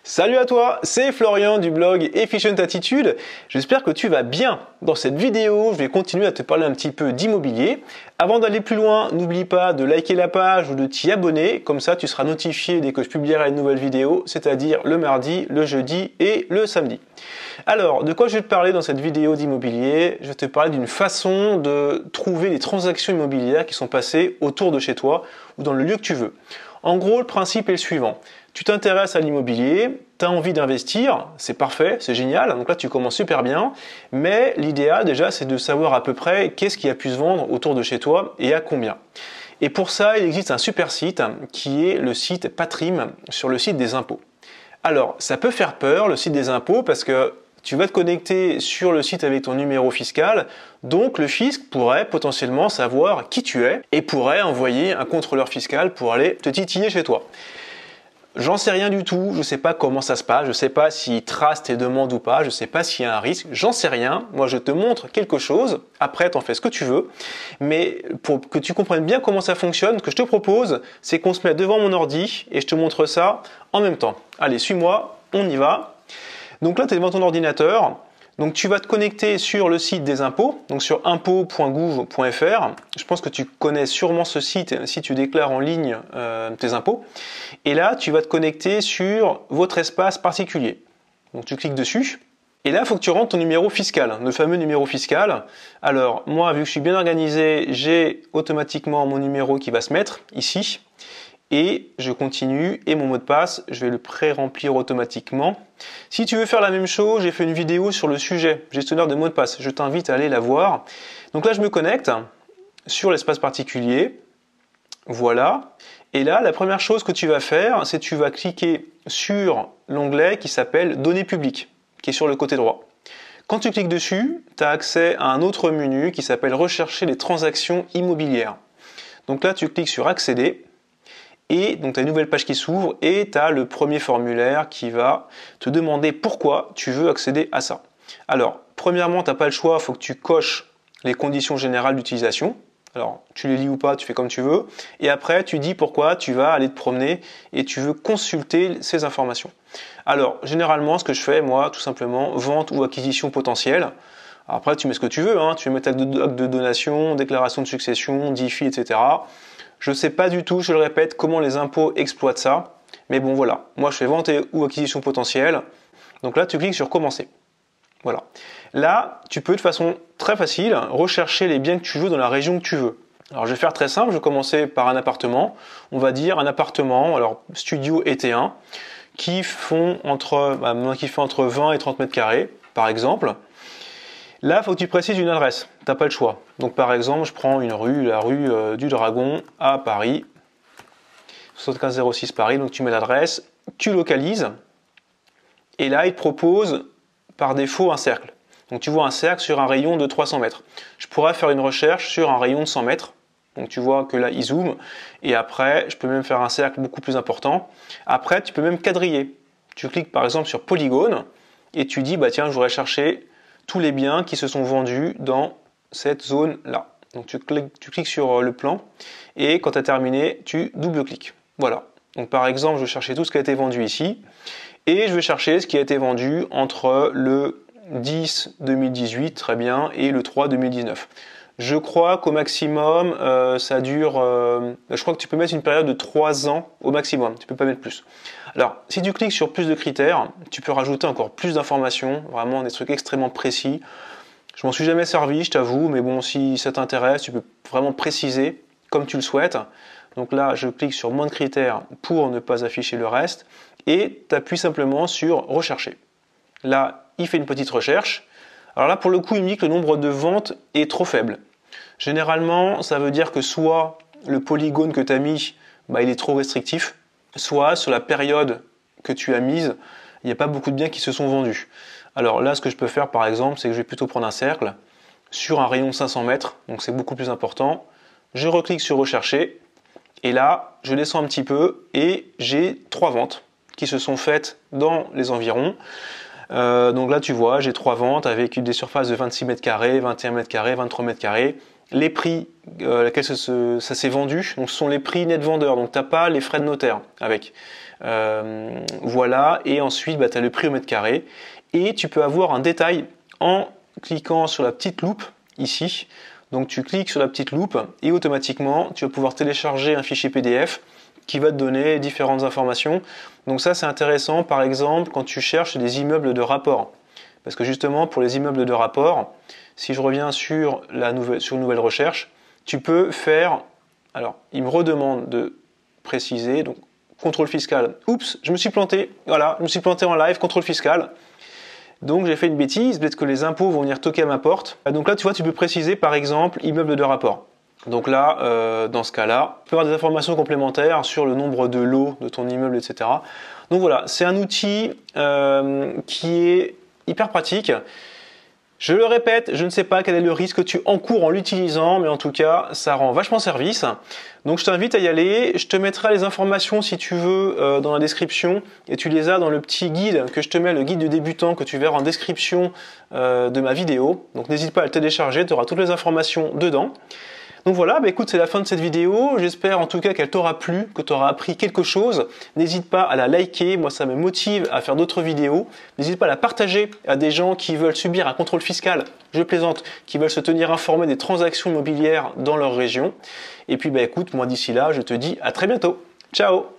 Salut à toi, c'est Florian du blog Efficient Attitude. J'espère que tu vas bien. Dans cette vidéo, je vais continuer à te parler un petit peu d'immobilier. Avant d'aller plus loin, n'oublie pas de liker la page ou de t'y abonner. Comme ça, tu seras notifié dès que je publierai une nouvelle vidéo, c'est-à-dire le mardi, le jeudi et le samedi. Alors, de quoi je vais te parler dans cette vidéo d'immobilier? Je vais te parler d'une façon de trouver les transactions immobilières qui sont passées autour de chez toi ou dans le lieu que tu veux. En gros, le principe est le suivant. Tu t'intéresses à l'immobilier, tu as envie d'investir, c'est parfait, c'est génial, donc là tu commences super bien, mais l'idéal déjà c'est de savoir à peu près qu'est-ce qui a pu se vendre autour de chez toi et à combien. Et pour ça, il existe un super site qui est le site Patrim sur le site des impôts. Alors, ça peut faire peur le site des impôts parce que tu vas te connecter sur le site avec ton numéro fiscal, donc le fisc pourrait potentiellement savoir qui tu es et pourrait envoyer un contrôleur fiscal pour aller te titiller chez toi. J'en sais rien du tout, je ne sais pas comment ça se passe, je ne sais pas s'ils tracent tes demandes ou pas, je ne sais pas s'il y a un risque, j'en sais rien. Moi je te montre quelque chose, après t'en fais ce que tu veux, mais pour que tu comprennes bien comment ça fonctionne, ce que je te propose, c'est qu'on se mette devant mon ordi et je te montre ça en même temps. Allez, suis-moi, on y va. Donc là tu es devant ton ordinateur. Donc tu vas te connecter sur le site des impôts, donc sur impôts.gouv.fr. Je pense que tu connais sûrement ce site si tu déclares en ligne tes impôts. Et là, tu vas te connecter sur votre espace particulier. Donc tu cliques dessus. Et là, il faut que tu rentres ton numéro fiscal, le fameux numéro fiscal. Alors moi, vu que je suis bien organisé, j'ai automatiquement mon numéro qui va se mettre ici. Et je continue et mon mot de passe, je vais le pré-remplir automatiquement. Si tu veux faire la même chose, j'ai fait une vidéo sur le sujet gestionnaire de mots de passe. Je t'invite à aller la voir. Donc là, je me connecte sur l'espace particulier. Voilà. Et là, la première chose que tu vas faire, c'est que tu vas cliquer sur l'onglet qui s'appelle Données publiques, qui est sur le côté droit. Quand tu cliques dessus, tu as accès à un autre menu qui s'appelle Rechercher les transactions immobilières. Donc là, tu cliques sur Accéder. Et donc tu as une nouvelle page qui s'ouvre et tu as le premier formulaire qui va te demander pourquoi tu veux accéder à ça. Alors, premièrement, tu n'as pas le choix, il faut que tu coches les conditions générales d'utilisation. Alors, tu les lis ou pas, tu fais comme tu veux. Et après, tu dis pourquoi tu vas aller te promener et tu veux consulter ces informations. Alors, généralement, ce que je fais, moi, tout simplement, vente ou acquisition potentielle. Après, tu mets ce que tu veux, hein. Tu veux mettre acte de donation, déclaration de succession, DIFI, etc. Je ne sais pas du tout, je le répète, comment les impôts exploitent ça. Mais bon, voilà. Moi, je fais vente ou acquisition potentielle. Donc là, tu cliques sur commencer. Voilà. Là, tu peux de façon très facile rechercher les biens que tu veux dans la région que tu veux. Alors, je vais faire très simple. Je vais commencer par un appartement. On va dire un appartement, alors studio et T1, qui fait entre 20 et 30 mètres carrés, par exemple. Là, il faut que tu précises une adresse. Tu n'as pas le choix. Donc, par exemple, je prends une rue, la rue du Dragon à Paris, 7506 Paris. Donc, tu mets l'adresse, tu localises. Et là, il te propose par défaut un cercle. Donc, tu vois un cercle sur un rayon de 300 mètres. Je pourrais faire une recherche sur un rayon de 100 mètres. Donc, tu vois que là, il zoome. Et après, je peux même faire un cercle beaucoup plus important. Après, tu peux même quadriller. Tu cliques par exemple sur Polygone et tu dis, bah tiens, je voudrais chercher tous les biens qui se sont vendus dans cette zone-là. Donc tu cliques sur le plan et quand tu as terminé, tu double-cliques. Voilà. Donc par exemple, je vais chercher tout ce qui a été vendu ici et je vais chercher ce qui a été vendu entre le 10 2018, très bien, et le 3 2019. Je crois qu'au maximum, ça dure... je crois que tu peux mettre une période de 3 ans au maximum, tu ne peux pas mettre plus. Alors, si tu cliques sur plus de critères, tu peux rajouter encore plus d'informations, vraiment des trucs extrêmement précis. Je m'en suis jamais servi, je t'avoue, mais bon, si ça t'intéresse, tu peux vraiment préciser comme tu le souhaites. Donc là, je clique sur moins de critères pour ne pas afficher le reste et tu appuies simplement sur rechercher. Là, il fait une petite recherche. Alors là, pour le coup, il me dit que le nombre de ventes est trop faible. Généralement, ça veut dire que soit le polygone que tu as mis, il est trop restrictif, soit sur la période que tu as mise, il n'y a pas beaucoup de biens qui se sont vendus. Alors là, ce que je peux faire par exemple, c'est que je vais plutôt prendre un cercle sur un rayon de 500 mètres, donc c'est beaucoup plus important. Je reclique sur rechercher, et là, je descends un petit peu, et j'ai 3 ventes qui se sont faites dans les environs. Donc là, tu vois, j'ai 3 ventes avec des surfaces de 26 mètres carrés, 21 mètres carrés, 23 mètres carrés. Les prix lesquels ça s'est vendu, donc ce sont les prix net vendeurs, donc tu n'as pas les frais de notaire avec. Voilà, et ensuite tu as le prix au mètre carré. Et tu peux avoir un détail en cliquant sur la petite loupe ici. Donc tu cliques sur la petite loupe et automatiquement tu vas pouvoir télécharger un fichier PDF qui va te donner différentes informations. Donc ça c'est intéressant par exemple quand tu cherches des immeubles de rapport. Parce que justement pour les immeubles de rapport, si je reviens sur une nouvelle recherche, tu peux faire, alors il me redemande de préciser, donc contrôle fiscal, oups je me suis planté, voilà, je me suis planté en live, contrôle fiscal. Donc j'ai fait une bêtise, peut-être que les impôts vont venir toquer à ma porte. Donc là tu vois tu peux préciser par exemple immeuble de rapport. Donc là, dans ce cas-là, tu peux avoir des informations complémentaires sur le nombre de lots de ton immeuble, etc. Donc voilà, c'est un outil qui est hyper pratique. Je le répète, je ne sais pas quel est le risque que tu encours en l'utilisant, mais en tout cas, ça rend vachement service. Donc je t'invite à y aller. Je te mettrai les informations si tu veux dans la description et tu les as dans le petit guide que je te mets, le guide du débutant que tu verras en description de ma vidéo. Donc n'hésite pas à le télécharger, tu auras toutes les informations dedans. Donc voilà, écoute, c'est la fin de cette vidéo. J'espère en tout cas qu'elle t'aura plu, que tu auras appris quelque chose. N'hésite pas à la liker, moi ça me motive à faire d'autres vidéos. N'hésite pas à la partager à des gens qui veulent subir un contrôle fiscal, je plaisante, qui veulent se tenir informés des transactions immobilières dans leur région. Et puis écoute, moi d'ici là, je te dis à très bientôt. Ciao!